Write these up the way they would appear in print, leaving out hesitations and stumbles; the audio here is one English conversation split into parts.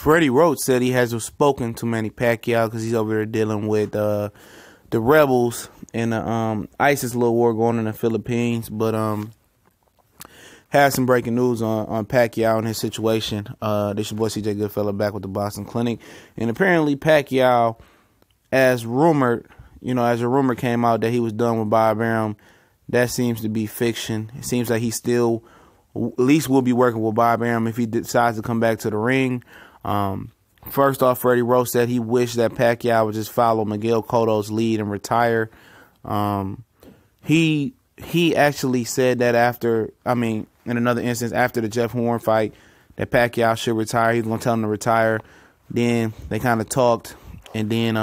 Freddie Roach said he hasn't spoken to Manny Pacquiao because he's over there dealing with the rebels and the ISIS little war going on in the Philippines. But had some breaking news on Pacquiao and his situation. This your boy CJ Goodfella back with the Boxing Clinic. And apparently Pacquiao, as rumored, as a rumor came out that he was done with Bob Arum, that seems to be fiction. It seems like he still at least will be working with Bob Arum if he decides to come back to the ring. First off, Freddie Roach said he wished that Pacquiao would just follow Miguel Cotto's lead and retire. He actually said that in another instance, after the Jeff Horn fight, that Pacquiao should retire. He was going to tell him to retire. Then they kind of talked, and then,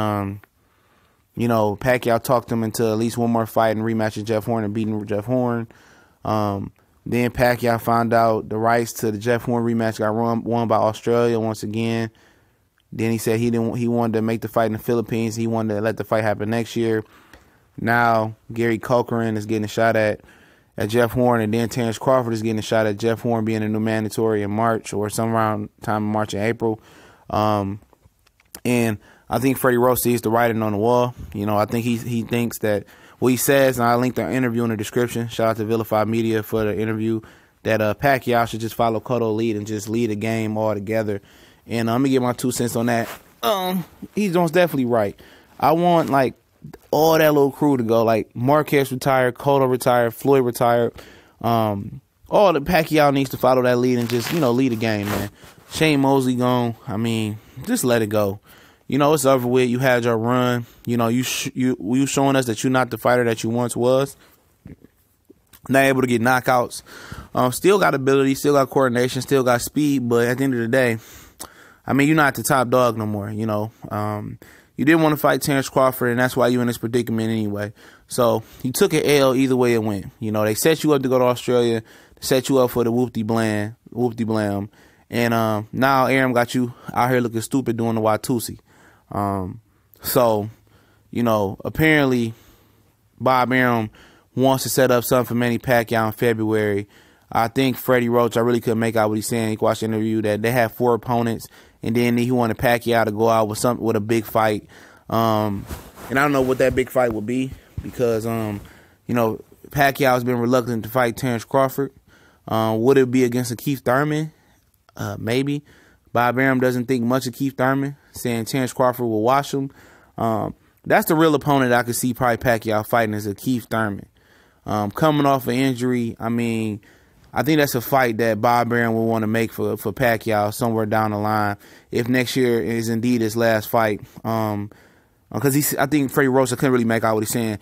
Pacquiao talked him into at least one more fight and rematch with Jeff Horn and beating Jeff Horn. Then Pacquiao found out the rights to the Jeff Horn rematch got won by Australia once again. Then he said he wanted to make the fight in the Philippines. He wanted to let the fight happen next year. Now Gary Cochran is getting a shot at Jeff Horn, and then Terrence Crawford is getting a shot at Jeff Horn being a new mandatory in March or some around time in March and April. And I think Freddie Roach sees the writing on the wall. I think he thinks that what he says, and I linked the interview in the description. Shout out to Vilified Media for the interview, that Pacquiao should just follow Cotto's lead and just lead the game all together. And I'm going to get my 2 cents on that. He's most definitely right. I want, all that little crew to go. Marquez retired, Cotto retired, Floyd retired. All the Pacquiao needs to follow that lead and just, lead the game, man. Shane Mosley gone. Just let it go. It's over with. You had your run. You showing us that you're not the fighter that you once was. Not able to get knockouts. Still got ability, still got coordination, still got speed, but at the end of the day, you're not the top dog no more. You didn't want to fight Terrence Crawford, and that's why you're in this predicament anyway. So you took an L either way it went. They set you up to go to Australia, set you up for the whoop-de-blam. And now Arum got you out here looking stupid doing the Watusi. So, apparently Bob Arum wants to set up something for Manny Pacquiao in February. I think Freddie Roach, I really couldn't make out what he's saying. He watched the interview that they have 4 opponents, and then he wanted Pacquiao to go out with a big fight. And I don't know what that big fight would be because, Pacquiao has been reluctant to fight Terrence Crawford. Would it be against a Keith Thurman? Maybe. Bob Arum doesn't think much of Keith Thurman, saying Terrence Crawford will wash him. That's the real opponent I could see probably Pacquiao fighting is a Keith Thurman. Coming off an injury, I think that's a fight that Bob Arum will want to make for Pacquiao somewhere down the line if next year is indeed his last fight. Because I think Freddie Roach, I couldn't really make out what he's saying.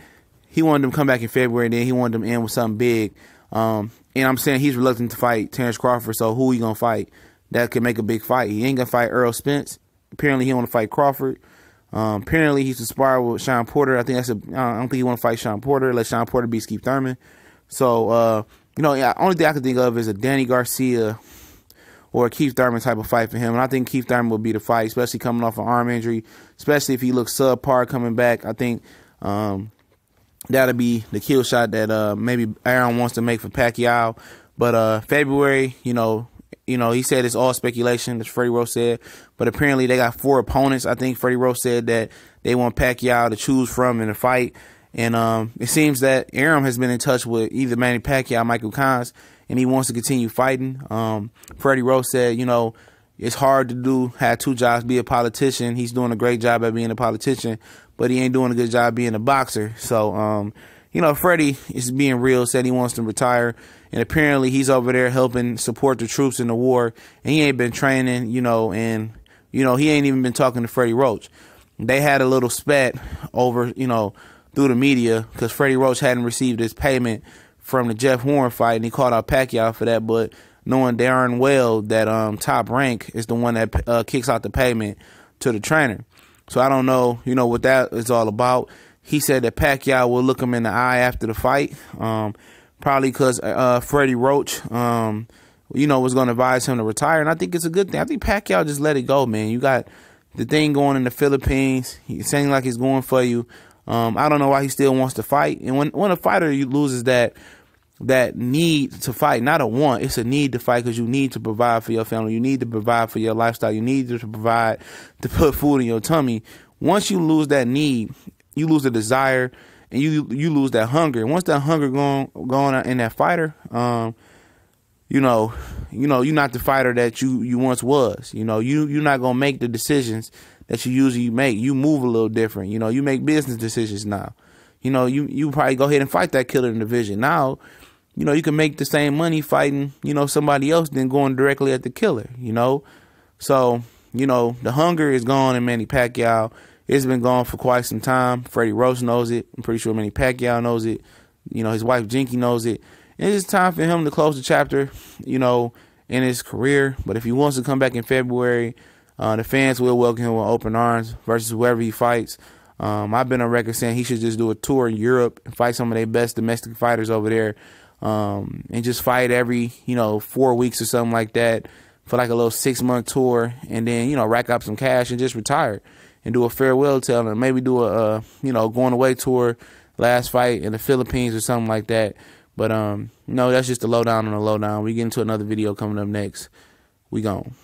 He wanted him to come back in February, and then he wanted him to end with something big. And I'm saying he's reluctant to fight Terrence Crawford, so who he gonna fight? That could make a big fight. He ain't gonna fight Earl Spence. Apparently he want to fight Crawford. Apparently he's inspired with Sean Porter. I don't think he want to fight Sean Porter. Let Sean Porter beat Keith Thurman. So only thing I can think of is a Danny Garcia or a Keith Thurman type of fight for him. And I think Keith Thurman will be the fight, especially coming off an arm injury, especially if he looks subpar coming back. I think that'll be the kill shot that maybe Arum wants to make for Pacquiao. But February, he said it's all speculation, as Freddie Roach said. But apparently they got 4 opponents. I think Freddie Roach said that they want Pacquiao to choose from in the fight. And it seems that Arum has been in touch with either Manny Pacquiao or Michael Collins, and he wants to continue fighting. Freddie Roach said, it's hard to have 2 jobs, be a politician. He's doing a great job at being a politician, but he ain't doing a good job being a boxer. So, Freddie is being real, said he wants to retire. And apparently he's over there helping support the troops in the war. And he ain't been training, and he ain't even been talking to Freddie Roach. They had a little spat over, through the media because Freddie Roach hadn't received his payment from the Jeff Horn fight, and he called out Pacquiao for that. But knowing darn well that Top Rank is the one that kicks out the payment to the trainer. So I don't know, what that is all about. He said that Pacquiao will look him in the eye after the fight. Probably because Freddie Roach, was going to advise him to retire. And I think it's a good thing. I think Pacquiao just let it go, man. You got the thing going in the Philippines. He's saying like he's going for you. I don't know why he still wants to fight. And when a fighter loses that, that need to fight, not a want. It's a need to fight because you need to provide for your family. You need to provide for your lifestyle. You need to provide to put food in your tummy. Once you lose that need, you lose the desire, and you lose that hunger. And once that hunger going in that fighter, you're not the fighter that you once was. You're not gonna make the decisions that you usually make. You move a little different. You make business decisions now. You probably go ahead and fight that killer in the division. Now, you can make the same money fighting, somebody else than going directly at the killer, So, the hunger is gone in Manny Pacquiao. It's been gone for quite some time. Freddie Roach knows it. I'm pretty sure Manny Pacquiao knows it. His wife Jinky knows it. And it's time for him to close the chapter, in his career. But if he wants to come back in February, the fans will welcome him with open arms versus whoever he fights. I've been on record saying he should just do a tour in Europe and fight some of their best domestic fighters over there, and just fight every 4 weeks or something like that for like a little 6-month tour, and then rack up some cash and just retire and do a farewell tour, and maybe do a going away tour, last fight in the Philippines or something like that. But that's just the lowdown on the lowdown. We get into another video coming up next. We gone.